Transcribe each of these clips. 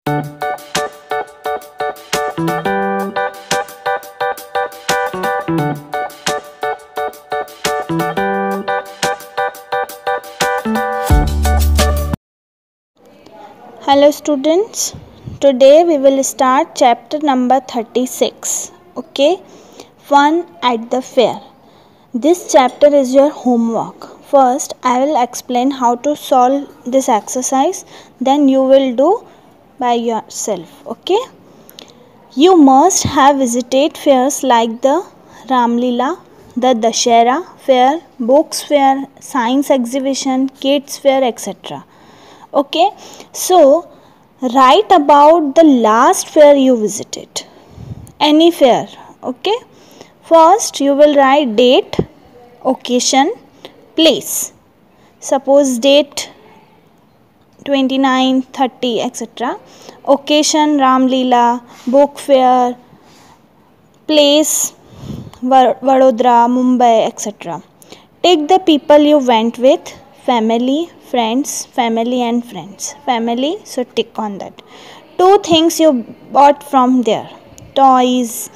Hello students, today we will start chapter number 36, okay, Fun at the Fair. This chapter is your homework. First, I will explain how to solve this exercise, then you will do by yourself, okay. You must have visited fairs like the Ramlila, the Dashera fair, books fair, science exhibition, kids fair, etc. Okay, so write about the last fair you visited, any fair. Okay, first you will write date, occasion, place. Suppose date 29, 30, etc. Occasion Ramlila, book fair, place Vadodara, Mumbai, etc. Take the people you went with, family, friends, family and friends. Family, so tick on that. 2 things you bought from there, toys,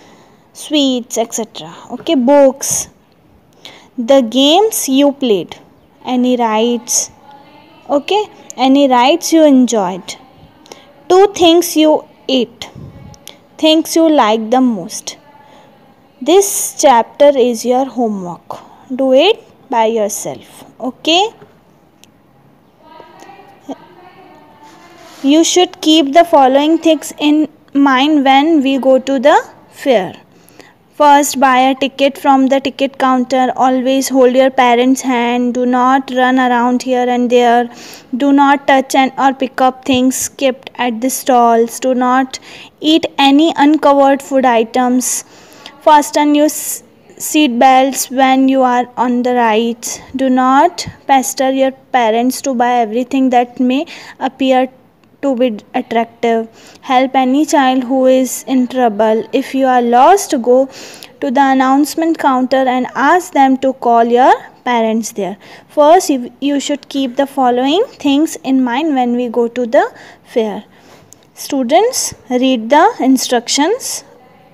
sweets, etc. Okay, books. The games you played, any rides, okay, any rides you enjoyed. 2 things you ate, things you like the most. This chapter is your homework. Do it by yourself, okay. You should keep the following things in mind when we go to the fair. First, buy a ticket from the ticket counter. Always hold your parents' hand. Do not run around here and there. Do not touch or pick up things kept at the stalls. Do not eat any uncovered food items. Fasten your seat belts when you are on the rides. Do not pester your parents to buy everything that may appear to be attractive. Help any child who is in trouble. If you are lost, go to the announcement counter and ask them to call your parents there. First, you should keep the following things in mind when we go to the fair. Students, read the instructions,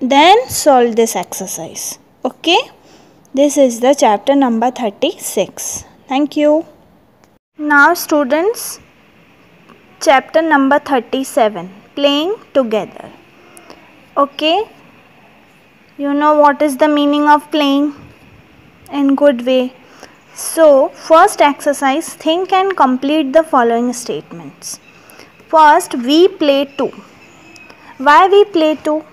then solve this exercise. Okay, this is the chapter number 36. Thank you. Now students, chapter number 37, playing together. Okay, you know what is the meaning of playing in good way. So first exercise, think and complete the following statements. First, we play too. Why we play too?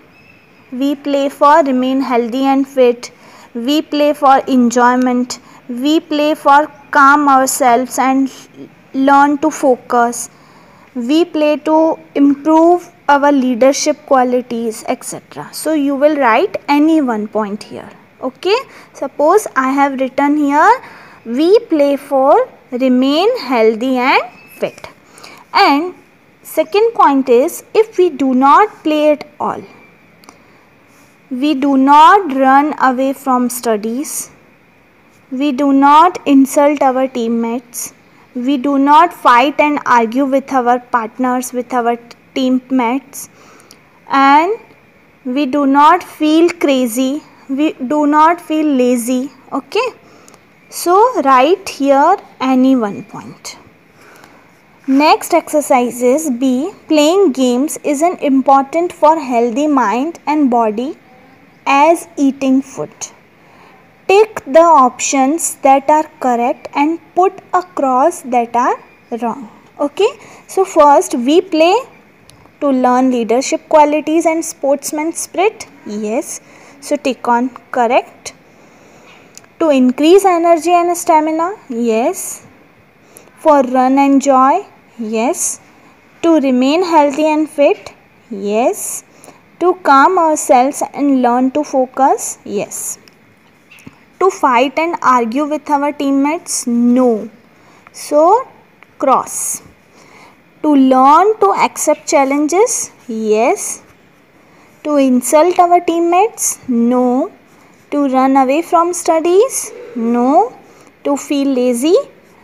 We play for remain healthy and fit. We play for enjoyment. We play for calm ourselves and learn to focus. We play to improve our leadership qualities, etc. So you will write any one point here. Okay. Suppose I have written here, we play for remain healthy and fit. And second point is, if we do not play at all, we do not run away from studies, we do not insult our teammates, we do not fight and argue with our partners, with our teammates, and we do not feel crazy, we do not feel lazy. Okay, so write here any one point. Next exercise is B. Playing games is an important for healthy mind and body as eating food. Tick the options that are correct and put a cross that are wrong. Okay, so first, we play to learn leadership qualities and sportsman spirit. Yes, so tick on correct. To increase energy and stamina. Yes. For run and joy. Yes. To remain healthy and fit. Yes. To calm ourselves and learn to focus. Yes. To fight and argue with our teammates. No. So cross. To learn to accept challenges. Yes. To insult our teammates. No. To run away from studies. No. To feel lazy.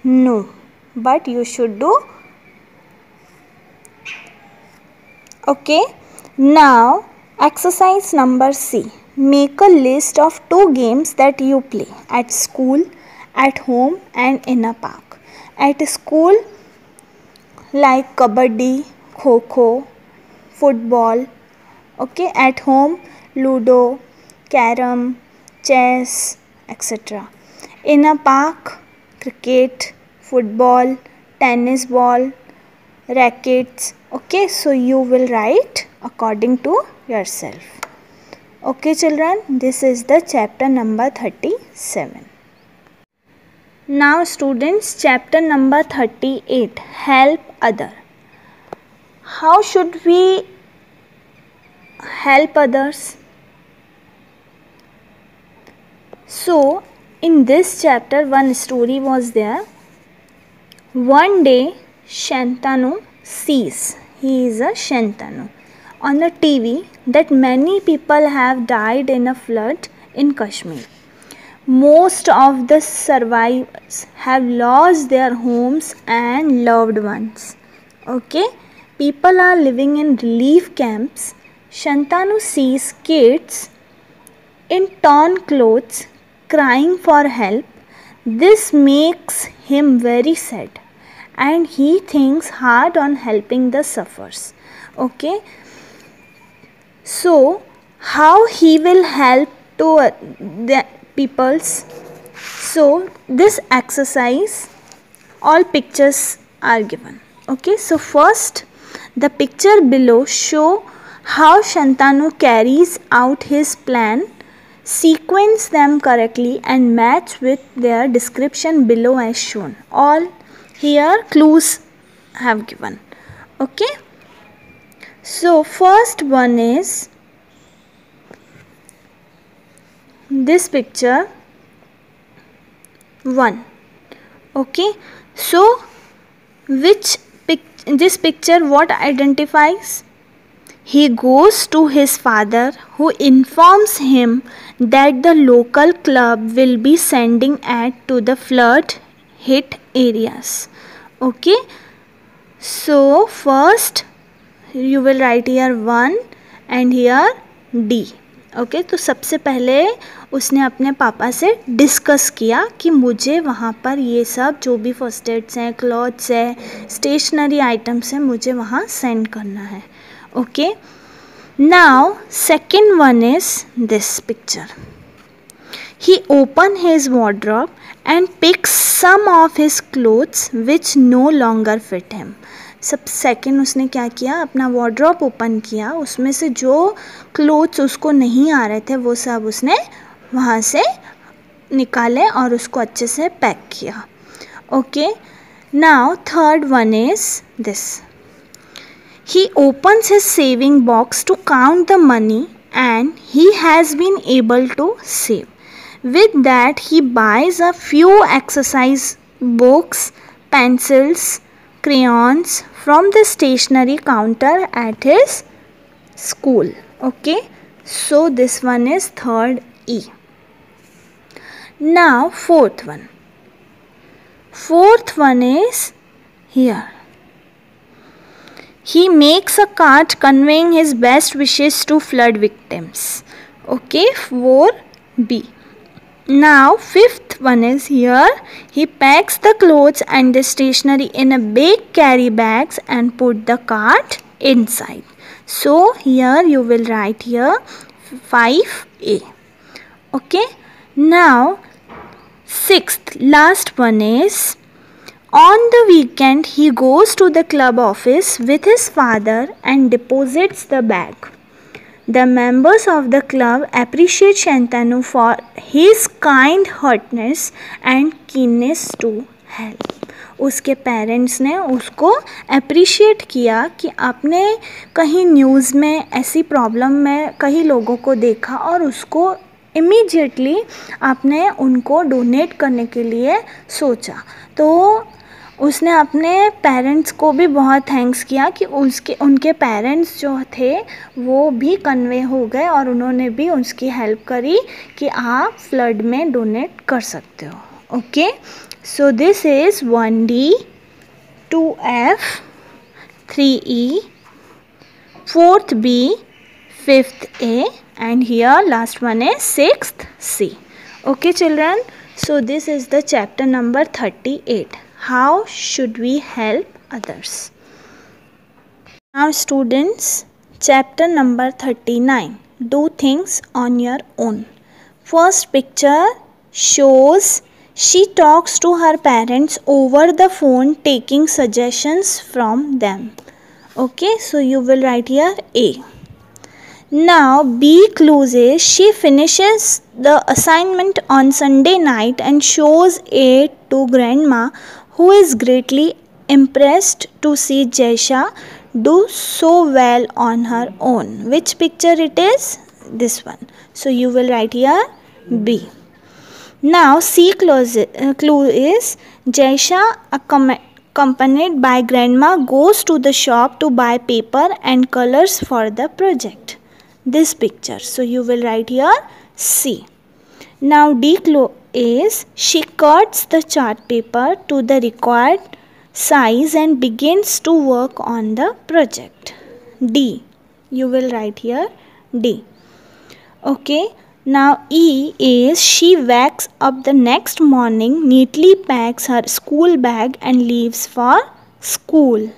No. But you should do Okay, now exercise number C. Make a list of 2 games that you play at school, at home, and in a park. At school, like kabaddi, kho-kho, football. Okay, at home, ludo, carom, chess, etc. In a park, cricket, football, tennis ball, rackets. Okay, so you will write according to yourself. Okay children, this is the chapter number 37. Now students, chapter number 38, help other. How should we help others? So in this chapter one story was there. One day Shantanu sees, he is a Shantanu, on the TV that many people have died in a flood in Kashmir. Most of the survivors have lost their homes and loved ones. Okay, people are living in relief camps. Shantanu sees kids in torn clothes crying for help. This makes him very sad and he thinks hard on helping the sufferers. Okay, so how he will help to the peoples? So this exercise, all pictures are given. Okay, so first the picture below show how Shantanu carries out his plan. Sequence them correctly and match with their description below as shown. All here clues have given. Okay, so first one is this picture 1. Okay, so this picture what identifies? He goes to his father who informs him that the local club will be sending aid to the flood hit areas. Okay, so first you will write here 1 and here D. Okay तो सबसे पहले उसने अपने पापा से discuss किया कि मुझे वहाँ पर ये सब जो भी फर्स्ट एड्स हैं, क्लॉथ्स है, स्टेशनरी आइटम्स हैं, मुझे वहाँ सेंड करना है. Okay, now second one is this picture. He opened his wardrobe and picked some of his clothes which no longer fit him. सब सेकेंड उसने क्या किया, अपना वार्डरोब ओपन किया, उसमें से जो क्लोथ्स उसको नहीं आ रहे थे वो सब उसने वहाँ से निकाले और उसको अच्छे से पैक किया. Okay, now third one is this. He opens his saving box to count the money and he has been able to save. With that he buys a few exercise books, pencils, crayons from the stationery counter at his school. Okay, so this one is third E. Now fourth one. Fourth one is here. He makes a card conveying his best wishes to flood victims. Okay, 4B. Now fifth one is here. He packs the clothes and the stationery in a big carry bags and put the cart inside. So here you will write here 5A. Okay, now sixth last one is, on the weekend he goes to the club office with his father and deposits the bag. The members of the club appreciate Shantanu for his kind-heartedness and keenness to help. उसके parents ने उसको appreciate किया कि आपने कहीं news में ऐसी problem में कई लोगों को देखा और उसको इमीडिएटली आपने उनको डोनेट करने के लिए सोचा. तो उसने अपने पेरेंट्स को भी बहुत थैंक्स किया कि उनके पेरेंट्स जो थे वो भी कन्वे हो गए और उन्होंने भी उसकी हेल्प करी कि आप फ्लड में डोनेट कर सकते हो. Okay, so this is 1D, 2F, 3E, fourth B, fifth A, and here last one is sixth C. Okay children, so this is the chapter number 38. How should we help others? Now students, chapter number 39. Do things on your own. First picture shows she talks to her parents over the phone, taking suggestions from them. Okay, so you will write here A. Now B clues is she finishes the assignment on Sunday night and shows it to grandma, who is greatly impressed to see Jaisha do so well on her own. Which picture it is? This one. So you will write here B. Now C clue is Jaisha accompanied by grandma goes to the shop to buy paper and colors for the project. This picture. So you will write here C. Now D clue is she cuts the chart paper to the required size and begins to work on the project. D. You will write here D. Okay. Now E is she wakes up the next morning, neatly packs her school bag and leaves for school.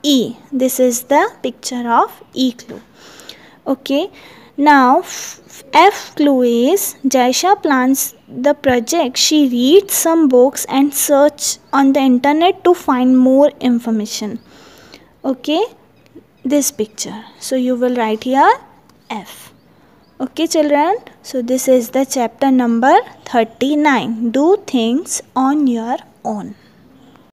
E. This is the picture of E clue. Okay. Now F clue is Jaisha plans the project. She reads some books and search on the internet to find more information. Okay. This picture. So you will write here F. Okay children, so this is the chapter number 39. Do things on your own.